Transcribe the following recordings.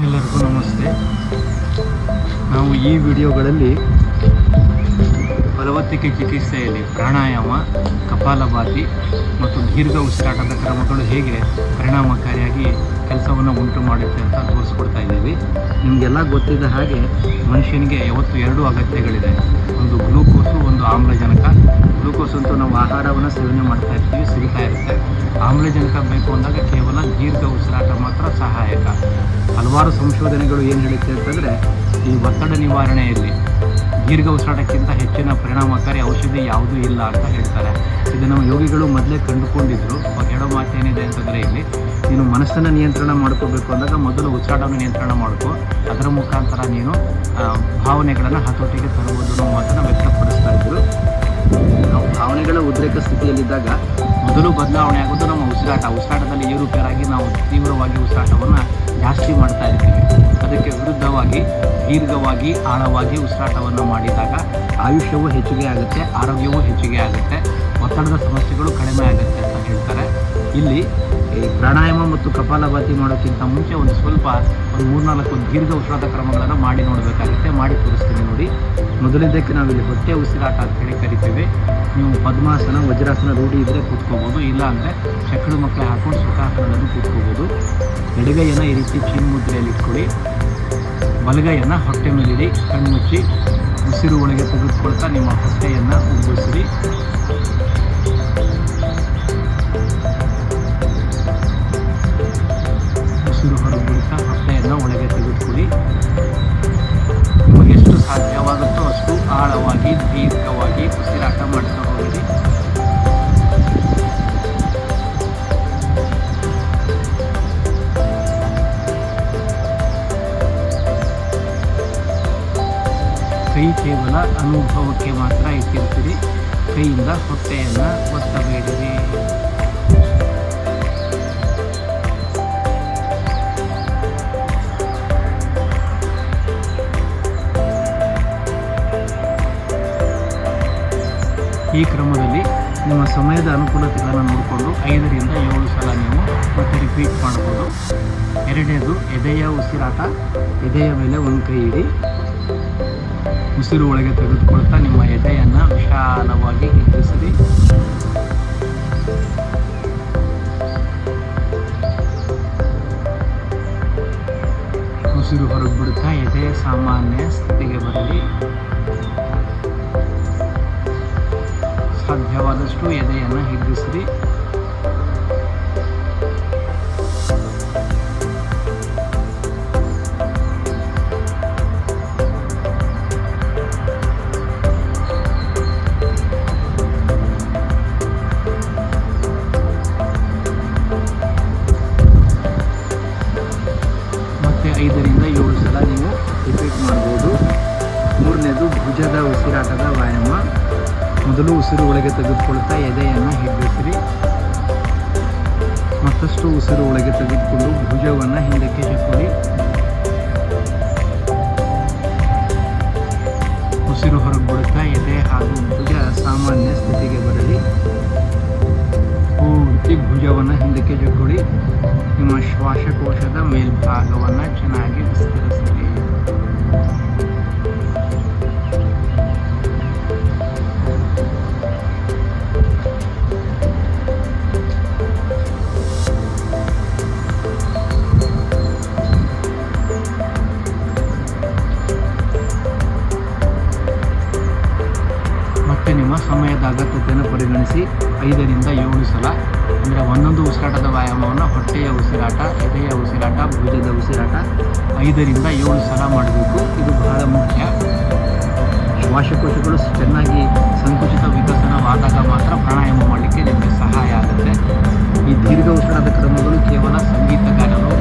ಎಲ್ಲರಿಗೂ ನಮಸ್ತೆ. ನಾವು ಈ ವಿಡಿಯೋಗಳಲ್ಲಿ ಫಲವತ್ತಿಕೆ ಚಿಕಿತ್ಸೆಯಲ್ಲಿ ಪ್ರಾಣಾಯಾಮ, ಕಪಾಲಭಾತಿ ಮತ್ತು ದೀರ್ಘ ಉಸಿರಾಟದ ಕ್ರಮಗಳು ಹೇಗೆ ಪರಿಣಾಮಕಾರಿಯಾಗಿ ಕೆಲಸವನ್ನು ಉಂಟು ಮಾಡುತ್ತೆ ಅಂತ ತೋರಿಸ್ಕೊಡ್ತಾ ಇದ್ದೀವಿ. ನಿಮಗೆಲ್ಲ ಗೊತ್ತಿದ್ದ ಹಾಗೆ ಮನುಷ್ಯನಿಗೆ ಯಾವತ್ತು ಎರಡು ಅಗತ್ಯಗಳಿದೆ, ಒಂದು ಗ್ಲೂಕೋಸು, ಒಂದು ಆಮ್ಲಜನಕ. ಗ್ಲೂಕೋಸ್ ಅಂತೂ ನಾವು ಆಹಾರವನ್ನು ಸೇವನೆ ಮಾಡ್ತಾ ಇರ್ತೀವಿ, ಸಿಗ್ತಾ ಇರುತ್ತೆ. ಆಮ್ಲಜನಕ ಬೇಕು ಅಂದಾಗ ಕೇವಲ ದೀರ್ಘ ಉಸಿರಾಟ ಮಾತ್ರ ಸಹಾಯಕ. ಹಲವಾರು ಸಂಶೋಧನೆಗಳು ಏನು ಹೇಳುತ್ತೆ ಅಂತಂದರೆ, ಈ ಒತ್ತಡ ನಿವಾರಣೆಯಲ್ಲಿ ದೀರ್ಘ ಉಸಿರಾಟಕ್ಕಿಂತ ಹೆಚ್ಚಿನ ಪರಿಣಾಮಕಾರಿ ಔಷಧಿ ಯಾವುದೂ ಇಲ್ಲ ಅಂತ ಹೇಳ್ತಾರೆ. ಇದು ನಮ್ಮ ಯೋಗಿಗಳು ಮೊದಲೇ ಕಂಡುಕೊಂಡಿದ್ರು. ಹೇಳೋ ಮಾತೇನಿದೆ ಅಂತಂದರೆ, ಇಲ್ಲಿ ನೀನು ಮನಸ್ಸನ್ನು ನಿಯಂತ್ರಣ ಮಾಡ್ಕೋಬೇಕು ಅಂದಾಗ ಮೊದಲು ಉಸಿರಾಟವನ್ನು ನಿಯಂತ್ರಣ ಮಾಡ್ಕೋ, ಅದರ ಮುಖಾಂತರ ನೀನು ಭಾವನೆಗಳನ್ನು ಹತೋಟಿಗೆ ತರುವುದು ಅನ್ನೋ ಮಾತನ್ನು ವ್ಯಕ್ತಪಡಿಸ್ತಾ ಇದ್ದರು. ನಾವು ಭಾವನೆಗಳ ಉದ್ರೇಕ ಸ್ಥಿತಿಯಲ್ಲಿದ್ದಾಗ ಮೊದಲು ಬದಲಾವಣೆ ಆಗೋದು ನಮ್ಮ ಉಸಿರಾಟದಲ್ಲಿ ಏರುಪೇರಾಗಿ ನಾವು ತೀವ್ರವಾಗಿ ಉಸಿರಾಟವನ್ನು ಜಾಸ್ತಿ ಮಾಡ್ತಾ ಇರ್ತೀವಿ. ಅದಕ್ಕೆ ವಿರುದ್ಧವಾಗಿ ದೀರ್ಘವಾಗಿ ಆಳವಾಗಿ ಉಸಿರಾಟವನ್ನು ಮಾಡಿದಾಗ ಆಯುಷ್ಯವೂ ಹೆಚ್ಚಿಗೆ ಆಗುತ್ತೆ, ಆರೋಗ್ಯವೂ ಹೆಚ್ಚಿಗೆ ಆಗುತ್ತೆ, ಒತ್ತಡದ ಸಮಸ್ಯೆಗಳು ಕಡಿಮೆ ಆಗುತ್ತೆ ಅಂತ ಹೇಳ್ತಾರೆ. ಇಲ್ಲಿ ಈ ಪ್ರಾಣಾಯಾಮ ಮತ್ತು ಕಪಾಲಭಾತಿ ಮಾಡೋಕ್ಕಿಂತ ಮುಂಚೆ ಒಂದು 3-4 ದೀರ್ಘ ಉಸಿರಾಟ ಕ್ರಮಗಳನ್ನು ಮಾಡಿ ನೋಡಬೇಕಾಗುತ್ತೆ. ಮಾಡಿ ತೋರಿಸ್ತೀನಿ ನೋಡಿ. ಮೊದಲಿದ್ದಕ್ಕೆ ನಾವಿಲ್ಲಿ ಹೊಟ್ಟೆ ಉಸಿರಾಟ ಅಂತ ಹೇಳಿ ಕರಿತೀವಿ. ನೀವು ಪದ್ಮಾಸನ, ವಜ್ರಾಸನ ರೂಢಿ ಇದ್ದರೆ ಕೂತ್ಕೋಬೋದು, ಇಲ್ಲ ಅಂದರೆ ಚಕ್ರದ ಮಕ್ಕಳು ಹಾಕೊಂಡು ಸುಖಾಸನದಲ್ಲಿ ಕೂತ್ಕೋಬೋದು. ಎಡಗೈಯನ್ನು ಈ ರೀತಿ ಚಿನ್ಮುದ್ರೆಯಲ್ಲಿ ಇಟ್ಕೊಳ್ಳಿ, ಬಲಗೈಯನ್ನು ಹೊಟ್ಟೆ ಮೇಲಿಡಿ, ಕಣ್ಮುಚ್ಚಿ ಉಸಿರು ಒಳಗೆ ತೆಗೆದುಕೊಳ್ತಾ ನಿಮ್ಮ ಹೊಟ್ಟೆಯನ್ನು ಉಬ್ಬಿಸಿರಿ. ಉಸಿರು ಹೊರಗೆ ಬಿಡ್ತಾ ಹೊಟ್ಟೆಯನ್ನು ಒಳಗೆ ತೆಗೆದುಕೊಳ್ಳಿ. ನಿಮಗೆ ಎಷ್ಟು ಸಾಧ್ಯವಾಗುತ್ತೋ ಅಷ್ಟು ಆಳವಾಗಿ ದೀರ್ಘವಾಗಿ ಉಸಿರಾಟ ಮಾಡ್ತಾ ಹೋಗಿರಿ. ಕೈ ಕೇವಲ ಅನುಭವಕ್ಕೆ ಮಾತ್ರ ಇಟ್ಟಿರ್ತೀರಿ. ಕೈಯಿಂದ ಹೊಟ್ಟೆಯನ್ನು ಒತ್ತಬೇಡಿರಿ. ಈ ಕ್ರಮದಲ್ಲಿ ನಿಮ್ಮ ಸಮಯದ ಅನುಕೂಲತೆಗಳನ್ನು ನೋಡಿಕೊಂಡು 5-7 ಸಲ ನೀವು ಮತ್ತೆ ರಿಪೀಟ್ ಮಾಡ್ಬೋದು. ಎರಡನೇದು ಎದೆಯ ಉಸಿರಾಟ. ಎದೆಯ ಮೇಲೆ ಒಂದು ಕೈ ಇಡಿ, ಉಸಿರು ಒಳಗೆ ತೆಗೆದುಕೊಳ್ತಾ ನಿಮ್ಮ ಎದೆಯನ್ನು ವಿಶಾಲವಾಗಿ ಹಿಗ್ಗಿಸಿರಿ. ಉಸಿರು ಹೊರಗೆ ಬಿಡುತ್ತಾ ಎದೆ ಸಾಮಾನ್ಯ ಸ್ಥಿತಿಗೆ ಬರಲಿ. ಸಾಧ್ಯವಾದಷ್ಟು ಎದೆಯನ್ನು ಹಿಗ್ಗಿಸಿರಿ. ಮತ್ತೆ 5-7 ಸಲ ನೀವು ರಿಪೀಟ್ ಮಾಡ್ಬೋದು. ಮೂರನೇದು ಭುಜದ ಉಸಿರಾಟದ ವ್ಯಾಯಾಮ. ಮೊದಲು ಉಸಿರು ಒಳಗೆ ತೆಗೆದುಕೊಳ್ತಾ ಎದೆಯನ್ನು ಹಿಗ್ಗಿಸಿರಿ. ಮತ್ತಷ್ಟು ಉಸಿರು ಒಳಗೆ ತೆಗೆದುಕೊಂಡು ಭುಜವನ್ನು ಹಿಂದಕ್ಕೆ ಚೆಕ್ಕೊಳ್ಳಿ. ಉಸಿರು ಹೊರಗೆ ಬಿಡುತ್ತಾ ಎದೆ ಹಾಗೂ ಭುಜ ಸಾಮಾನ್ಯ ಸ್ಥಿತಿಗೆ ಬರಲಿ. ಪೂರ್ತಿ ಭುಜವನ್ನು ಹಿಂದಕ್ಕೆ ಜಗ್ಗೊಳ್ಳಿ. ನಿಮ್ಮ ಶ್ವಾಸಕೋಶದ ಮೇಲ್ಭಾಗವನ್ನು ಚೆನ್ನಾಗಿ ವಿಸ್ತರಿಸಿರಿ. ಮತ್ತೆ ನಿಮ್ಮ ಸಮಯದ ಅಗತ್ಯತೆಯನ್ನು ಪರಿಗಣಿಸಿ 5-7 ಸಲ, ಅಂದರೆ ಒಂದೊಂದು ಉಸಿರಾಟದ ವ್ಯಾಯಾಮವನ್ನು ಹೊಟ್ಟೆಯ ಉಸಿರಾಟ, ಎದೆಯ ಉಸಿರಾಟ, ಭುಜದ ಉಸಿರಾಟ 5-7 ಸಲ ಮಾಡಬೇಕು. ಇದು ಬಹಳ ಮುಖ್ಯ. ಶ್ವಾಸಕೋಶಗಳು ಚೆನ್ನಾಗಿ ಸಂಕುಚಿತ ವಿಕಸನವಾದಾಗ ಮಾತ್ರ ಪ್ರಾಣಾಯಾಮ ಮಾಡಲಿಕ್ಕೆ ನಿಮಗೆ ಸಹಾಯ ಆಗುತ್ತೆ. ಈ ದೀರ್ಘ ಉಸಿರಾಟದ ಕ್ರಮಗಳು ಕೇವಲ ಸಂಗೀತಗಾರರು,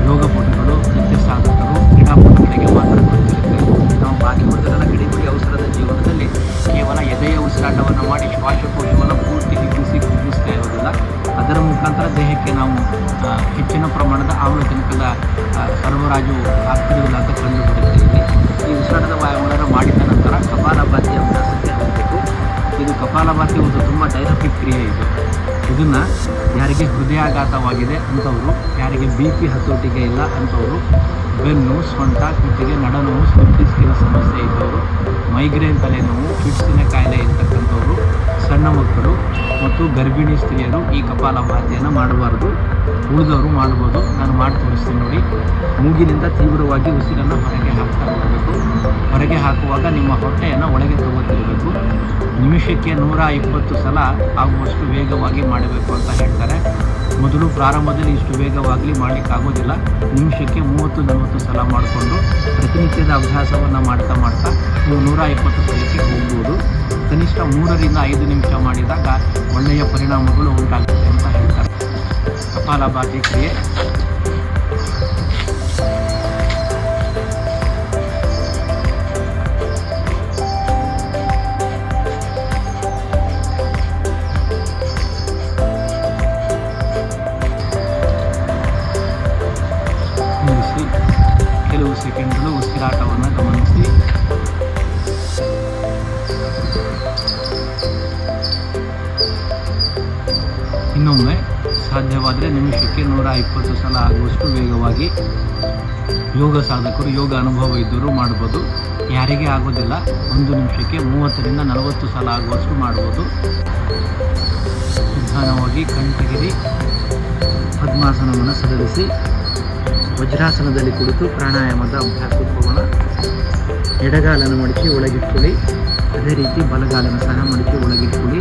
ಯೋಗಪಟುಗಳು, ನೃತ್ಯ ಸಾಧಕರು, ಕ್ರೀಡಾಪಟುಗಳಿಗೆ ಮಾತ್ರ ಗೊತ್ತಿರುತ್ತೆ. ನಾವು ಬಾಕಿ ಉಳಿದರೆಲ್ಲ ಗಡಿಬಿಡಿ ಅವಸರದ ಜೀವನದಲ್ಲಿ ಕೇವಲ ಎದೆಯ ಉಸಿರಾಟವನ್ನು ಮಾಡಿ ಶ್ವಾಸಕೋಶವನ್ನು ಪೂರ್ತಿ ಹಿಗ್ಗಿಸ್ತಾ ಇರೋದಿಲ್ಲ. ಅದರ ಮುಖಾಂತರ ದೇಹಕ್ಕೆ ನಾವು ಹೆಚ್ಚಿನ ಪ್ರಮಾಣದ ಆಮ್ಲಜನಕದ ಸರಬರಾಜು ಆಗ್ತಿರೋದಿಲ್ಲ ಅಂತ ಕಂಡುಹಿಡಿಯುತ್ತೆ. ಈ ಉಸಿರಾಟದ ವ್ಯಾಯಾಮಗಳನ್ನು ಮಾಡಿದ ನಂತರ ಕಪಾಲಭಾತಿ ಅಭ್ಯಾಸಕ್ಕೆ ಹೋಗಬೇಕು. ಇದು ಕಪಾಲಭಾತಿ ಒಂದು ತುಂಬ ಡೈನಮಿಕ್ ಕ್ರಿಯೆ. ಇದನ್ನು ಯಾರಿಗೆ ಹೃದಯಾಘಾತವಾಗಿದೆ ಅಂಥವರು, ಯಾರಿಗೆ BP ಹತೋಟಿಗೆ ಇಲ್ಲ ಅಂಥವರು ಬೆನ್ನು, ಸೊಂಟ, ಕುತ್ತಿಗೆ, ನಡನೋವು, ಸ್ಲಿಪ್ ಡಿಸ್ಕಿನ ಸಮಸ್ಯೆ ಇದ್ದವರು, ಮೈಗ್ರೇನ್ ತಲೆನೋವು, ಫಿಟ್ಸಿನ ಕಾಯಿಲೆ ಇರ್ತಕ್ಕಂಥವರು, ಸಣ್ಣ ಮಕ್ಕಳು ಮತ್ತು ಗರ್ಭಿಣಿ ಸ್ತ್ರೀಯರು ಈ ಕಪಾಲಭಾತಿಯನ್ನು ಮಾಡಬಾರ್ದು. ಉಳಿದವರು ಮಾಡ್ಬೋದು. ನಾನು ಮಾಡಿ ತೋರಿಸ್ತೀನಿ ನೋಡಿ. ಮೂಗಿನಿಂದ ತೀವ್ರವಾಗಿ ಉಸಿರನ್ನು ಹೊರಗೆ ಹಾಕ್ತಾ ಹೋಗಬೇಕು. ಹೊರಗೆ ಹಾಕುವಾಗ ನಿಮ್ಮ ಹೊಟ್ಟೆಯನ್ನು ಒಳಗೆ ತಗೋತಿರಬೇಕು. ನಿಮಿಷಕ್ಕೆ 120 ಸಲ ಆಗುವಷ್ಟು ವೇಗವಾಗಿ ಮಾಡಬೇಕು ಅಂತ ಹೇಳ್ತಾರೆ. ಮೊದಲು ಪ್ರಾರಂಭದಲ್ಲಿ ಇಷ್ಟು ವೇಗವಾಗಿ ಮಾಡಲಿಕ್ಕಾಗೋದಿಲ್ಲ. ನಿಮಿಷಕ್ಕೆ 30-40 ಸಲ ಮಾಡಿಕೊಂಡು ಪ್ರತಿನಿತ್ಯದ ಅಭ್ಯಾಸವನ್ನು ಮಾಡ್ತಾ ನೀವು 120 ಸಲಕ್ಕೆ ಹೋಗ್ಬೋದು. ಕನಿಷ್ಠ 3ರಿಂದ 5 ನಿಮಿಷ ಮಾಡಿದಾಗ ಒಳ್ಳೆಯ ಪರಿಣಾಮಗಳು ಉಂಟಾಗುತ್ತೆ ಅಂತ ಹೇಳ್ತಾರೆ. ಕಪಾಲಭಾತಿ ಕ್ರಿಯೆ ನಿಲ್ಲಿಸಿ. ಕೆಲವು ಸೆಕೆಂಡ್ಗಳು ಉಸಿರಾಟವನ್ನು ಗಮನಿಸಿ. ಇನ್ನೊಮ್ಮೆ ಸಾಧ್ಯವಾದರೆ ನಿಮಿಷಕ್ಕೆ 120 ಸಲ ಆಗುವಷ್ಟು ವೇಗವಾಗಿ. ಯೋಗ ಸಾಧಕರು, ಯೋಗ ಅನುಭವ ಇದ್ದರೂ ಮಾಡ್ಬೋದು. ಯಾರಿಗೆ ಆಗೋದಿಲ್ಲ 1 ನಿಮಿಷಕ್ಕೆ 30ರಿಂದ 40 ಸಲ ಆಗುವಷ್ಟು ಮಾಡ್ಬೋದು. ನಿಧಾನವಾಗಿ ಕಣ್ತೆಗೆದಿ ಪದ್ಮಾಸನವನ್ನು ಸಡಿಲಿಸಿ ವಜ್ರಾಸನದಲ್ಲಿ ಕುಳಿತು ಪ್ರಾಣಾಯಾಮದ ಅಭ್ಯಾಸಕ್ಕೆ ಹೋಗೋಣ. ಎಡಗಾಲನ್ನು ಮಡಚಿ ಒಳಗಿಟ್ಕೊಳ್ಳಿ. ಅದೇ ರೀತಿ ಬಲಗಾಲನ್ನು ಸಹ ಮಡಚಿ ಒಳಗಿಟ್ಕೊಳ್ಳಿ.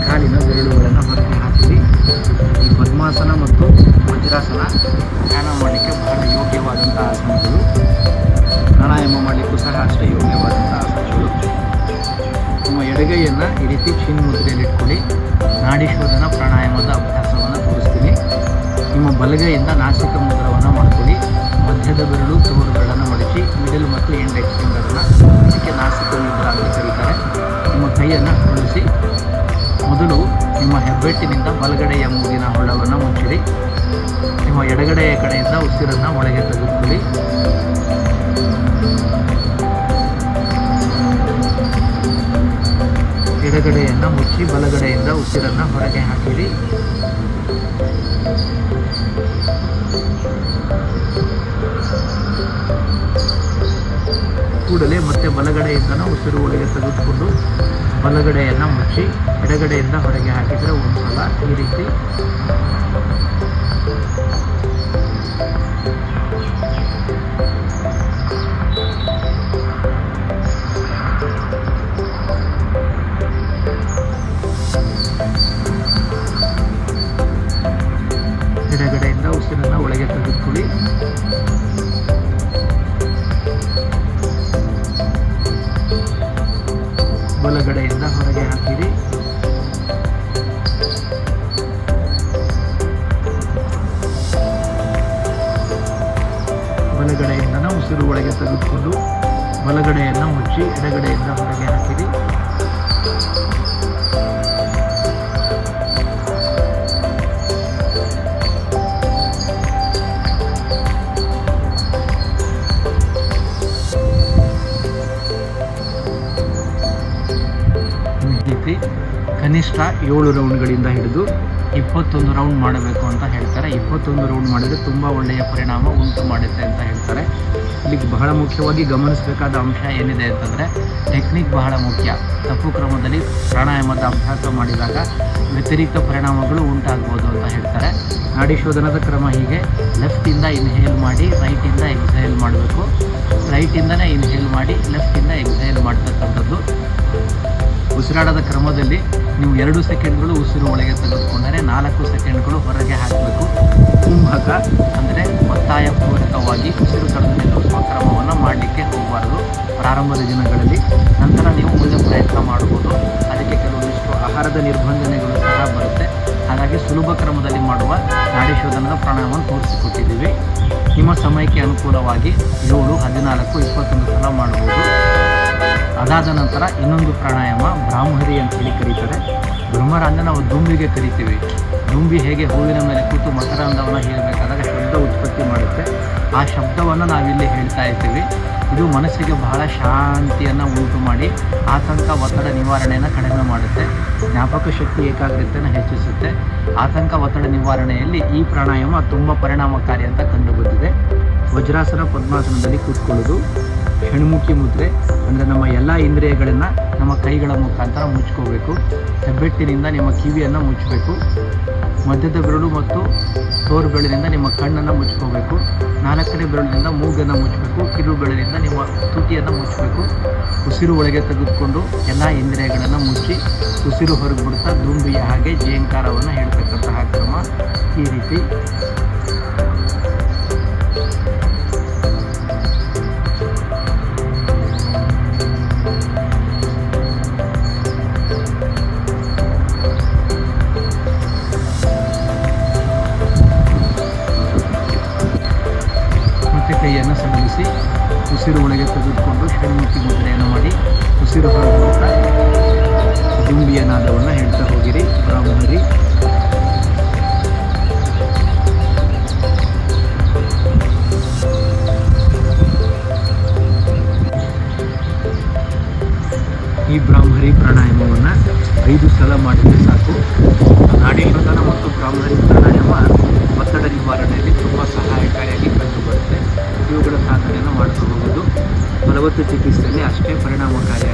ಕಾಲಿನ ಬೆರಳುಗಳನ್ನು ಹೊರಗೆ ಹಾಕಿರಿ. ಈ ಪದ್ಮಾಸನ ಮತ್ತು ವಜ್ರಾಸನ ಧ್ಯಾನ ಮಾಡಲಿಕ್ಕೆ ಬಹಳ ಯೋಗ್ಯವಾದಂಥ ಆಸನಗಳು. ಪ್ರಾಣಾಯಾಮ ಮಾಡಲಿಕ್ಕೂ ಸಹ ಅಷ್ಟೇ ಯೋಗ್ಯವಾದಂಥ ಆಸನಗಳು. ನಿಮ್ಮ ಎಡಗೈಯನ್ನು ಈ ರೀತಿ ಚಿನ್ ಮುದ್ರೆಯಲ್ಲಿ ಇಟ್ಕೊಳ್ಳಿ. ನಾಡಿ ಶೋಧನ ಪ್ರಾಣಾಯಾಮದ ಅಭ್ಯಾಸವನ್ನು ತೋರಿಸ್ತೀನಿ. ನಿಮ್ಮ ಬಲಗೈಯಿಂದ ನಾಸಿಕ ಮುದ್ರವನ್ನು ಮಾಡ್ಕೊಳ್ಳಿ. ಮಧ್ಯದ ಬೆರಳು ತೋರು ಬೆರಳನ್ನು ಮಡಚಿ ಮಿಡಲ್ ಮತ್ತು ಇಂಡೆಕ್ಸ್ ಫಿಂಗರನ್ನು, ಇದಕ್ಕೆ ನಾಸಿಕ ಮುದ್ರ ಅಂತ ಕರೀತಾರೆ. ನಿಮ್ಮ ಕೈಯನ್ನು ಹೊಳಿಸಿ. ಮೊದಲು ನಿಮ್ಮ ಹೆಬ್ಬೆಟ್ಟಿನಿಂದ ಬಲಗಡೆಯ ಮೂಗಿನ ಹೊಳ್ಳವನ್ನು ಮುಚ್ಚಿರಿ. ನಿಮ್ಮ ಎಡಗಡೆಯ ಕಡೆಯಿಂದ ಉಸಿರನ್ನು ಒಳಗೆ ತೆಗೆದುಕೊಳ್ಳಿ. ಎಡಗಡೆಯನ್ನು ಮುಚ್ಚಿ ಬಲಗಡೆಯಿಂದ ಉಸಿರನ್ನು ಹೊರಗೆ ಹಾಕಿರಿ. ಕೂಡಲೇ ಮತ್ತೆ ಬಲಗಡೆಯಿಂದನೂ ಉಸಿರು ಒಳಗೆ ತೆಗೆದುಕೊಂಡು ಬಲಗಡೆಯನ್ನು ಮುಚ್ಚಿ ಎಡಗಡೆಯಿಂದ ಹೊರಗೆ ಹಾಕಿದರೆ ಒಂದು ಸಲ ಈ ರೀತಿ. ಎಡಗಡೆಯಿಂದ ಉಸಿರನ್ನು ಒಳಗೆ ತೆಗೆದುಕೊಳ್ಳಿ. ಬಲಗಡೆಯಿಂದ ಹೊರಗೆ ಹಾಕಿರಿ. ಬಲಗಡೆಯಿಂದ ಉಸಿರು ಒಳಗೆ ತೆಗೆದುಕೊಂಡು ಬಲಗಡೆಯನ್ನು ಮುಚ್ಚಿ ಎಡಗಡೆಯಿಂದ ಹೊರಗೆ ಹಾಕಿರಿ. ಕನಿಷ್ಠ 7 ರೌಂಡ್ಗಳಿಂದ ಹಿಡಿದು 21 ರೌಂಡ್ ಮಾಡಬೇಕು ಅಂತ ಹೇಳ್ತಾರೆ. 21 ರೌಂಡ್ ಮಾಡಿದರೆ ತುಂಬ ಒಳ್ಳೆಯ ಪರಿಣಾಮ ಉಂಟು ಮಾಡುತ್ತೆ ಅಂತ ಹೇಳ್ತಾರೆ. ಇಲ್ಲಿಗೆ ಬಹಳ ಮುಖ್ಯವಾಗಿ ಗಮನಿಸಬೇಕಾದ ಅಂಶ ಏನಿದೆ ಅಂತಂದರೆ ಟೆಕ್ನಿಕ್ ಬಹಳ ಮುಖ್ಯ. ತಪ್ಪು ಕ್ರಮದಲ್ಲಿ ಪ್ರಾಣಾಯಾಮದ ಅಭ್ಯಾಸ ಮಾಡಿದಾಗ ವ್ಯತಿರಿಕ್ತ ಪರಿಣಾಮಗಳು ಉಂಟಾಗ್ಬೋದು ಅಂತ ಹೇಳ್ತಾರೆ. ನಾಡಿ ಶೋಧನದ ಕ್ರಮ ಹೀಗೆ: ಲೆಫ್ಟಿಂದ ಇನ್ಹೇಲ್ ಮಾಡಿ ರೈಟಿಂದ ಎಕ್ಸೇಲ್ ಮಾಡಬೇಕು. ರೈಟಿಂದನೇ ಇನ್ಹೇಲ್ ಮಾಡಿ ಲೆಫ್ಟಿಂದ ಎಕ್ಸೇಲ್ ಮಾಡ್ತಕ್ಕಂಥದ್ದು. ಉಸಿರಾಡದ ಕ್ರಮದಲ್ಲಿ ನೀವು 2 ಸೆಕೆಂಡ್ಗಳು ಉಸಿರು ಒಳಗೆ ತೆಗೆದುಕೊಂಡರೆ 4 ಸೆಕೆಂಡ್ಗಳು ಹೊರಗೆ ಹಾಕಬೇಕು. ಕುಂಭಕ ಅಂದರೆ ಒತ್ತಾಯಪೂರ್ವಕವಾಗಿ ಉಸಿರು ತಡೆದು ನಿಲ್ಲಿಸುವ ಕ್ರಮವನ್ನು ಮಾಡಲಿಕ್ಕೆ ಹೋಗಬಾರದು ಪ್ರಾರಂಭದ ದಿನಗಳಲ್ಲಿ. ನಂತರ ನೀವು ಮುಂದೆ ಪ್ರಯತ್ನ ಮಾಡ್ಬೋದು. ಅದಕ್ಕೆ ಕೆಲವೊಂದಿಷ್ಟು ಆಹಾರದ ನಿರ್ಬಂಧನೆಗಳು ಸಹ ಬರುತ್ತೆ. ಹಾಗಾಗಿ ಸುಲಭ ಕ್ರಮದಲ್ಲಿ ಮಾಡುವ ನಾಡಿ ಶೋಧನದ ಪ್ರಾಣಾಯಾಮವನ್ನು ತೋರಿಸಿಕೊಟ್ಟಿದ್ದೀವಿ. ನಿಮ್ಮ ಸಮಯಕ್ಕೆ ಅನುಕೂಲವಾಗಿ 7, 14, 21 ಸಲ ಮಾಡ್ಬೋದು. ಅದಾದ ನಂತರ ಇನ್ನೊಂದು ಪ್ರಾಣಾಯಾಮ ಬ್ರಾಹ್ಮರಿ ಅಂತೇಳಿ ಕರೀತಾರೆ. ಭ್ರಮರ ಅಂದರೆ ನಾವು ದುಂಬಿಗೆ ಕರಿತೀವಿ. ದುಂಬಿ ಹೇಗೆ ಹೂವಿನ ಮೇಲೆ ಕೂತು ಮಕರಂದವನ್ನು ಹೀರಬೇಕಾದಾಗ ಶಬ್ದ ಉತ್ಪತ್ತಿ ಮಾಡುತ್ತೆ, ಆ ಶಬ್ದವನ್ನು ನಾವಿಲ್ಲಿ ಹೇಳ್ತಾ ಇರ್ತೀವಿ. ಇದು ಮನಸ್ಸಿಗೆ ಬಹಳ ಶಾಂತಿಯನ್ನು ಉಂಟು ಮಾಡಿ ಆತಂಕ, ಒತ್ತಡ ನಿವಾರಣೆಯನ್ನು ಕಡಿಮೆ ಮಾಡುತ್ತೆ. ಜ್ಞಾಪಕ ಶಕ್ತಿ, ಏಕಾಗ್ರತೆಯನ್ನು ಹೆಚ್ಚಿಸುತ್ತೆ. ಆತಂಕ, ಒತ್ತಡ ನಿವಾರಣೆಯಲ್ಲಿ ಈ ಪ್ರಾಣಾಯಾಮ ತುಂಬ ಪರಿಣಾಮಕಾರಿ ಅಂತ ಕಂಡುಬಂದಿದೆ. ವಜ್ರಾಸನ ಪದ್ಮಾಸನದಲ್ಲಿ ಕೂತ್ಕೊಳ್ಳೋದು. ಷಣ್ಮುಖಿ ಮುದ್ರೆ ಅಂದರೆ ನಮ್ಮ ಎಲ್ಲ ಇಂದ್ರಿಯಗಳನ್ನು ನಮ್ಮ ಕೈಗಳ ಮುಖಾಂತರ ಮುಚ್ಕೋಬೇಕು. ಹೆಬ್ಬೆಟ್ಟಿನಿಂದ ನಿಮ್ಮ ಕಿವಿಯನ್ನು ಮುಚ್ಚಬೇಕು. ಮಧ್ಯದ ಬೆರಳು ಮತ್ತು ತೋರು ಬೆರಳಿನಿಂದ ನಿಮ್ಮ ಕಣ್ಣನ್ನು ಮುಚ್ಕೋಬೇಕು. 4ನೇ ಬೆರಳಿನಿಂದ ಮೂಗನ್ನು ಮುಚ್ಚಬೇಕು. ಕಿರು ಬೆರಳಿನಿಂದ ನಿಮ್ಮ ತುಟಿಯನ್ನು ಮುಚ್ಚಬೇಕು. ಉಸಿರು ಒಳಗೆ ತೆಗೆದುಕೊಂಡು ಎಲ್ಲ ಇಂದ್ರಿಯಗಳನ್ನು ಮುಚ್ಚಿ ಉಸಿರು ಹೊರಗೆ ಬಿಡ್ತಾ ದುಂಬಿಯ ಹಾಗೆ ಜೇಂಕಾರವನ್ನು ಹೇಳ್ತಕ್ಕಂತಹ ಕ್ರಮ ಈ ರೀತಿ. ಕೈಯನ್ನು ಸಡಿಲಿಸಿ ಉಸಿರು ಒಳಗೆ ತೆಗೆದುಕೊಂಡು ಷಣ್ಮುಖಿ ಮುದ್ರೆಯನ್ನು ಮಾಡಿ ಉಸಿರು ಹೊರಗುತ್ತಾ ದುಂಬಿಯ ನಾದವನ್ನು ಹೇಳ್ತಾ ಹೋಗಿರಿ ಬ್ರಾಹ್ಮಣರಿ. ಈ ಬ್ರಾಹ್ಮರಿ ಪ್ರಾಣಾಯಾಮವನ್ನು 5 ಸಲ ಮಾಡಿದರೆ ಸಾಕು. ನಾಡಿ ಪ್ರಧಾನ ಮತ್ತು ಬ್ರಾಹ್ಮರಿ ಪ್ರಾಣಾಯಾಮ ಒತ್ತಡ ನಿವಾರಣೆಯಲ್ಲಿ ತುಂಬ ಸಹಾಯಕಾರಿಯಾಗಿ ಕಂಡುಬರುತ್ತೆ. ಇವುಗಳ ಸಾಧನೆಯನ್ನು ಮಾಡ್ತಾ ಹೋಗೋದು ಫಲವತ್ತು ಚಿಕಿತ್ಸೆಯಲ್ಲಿ ಅಷ್ಟೇ ಪರಿಣಾಮಕಾರಿ.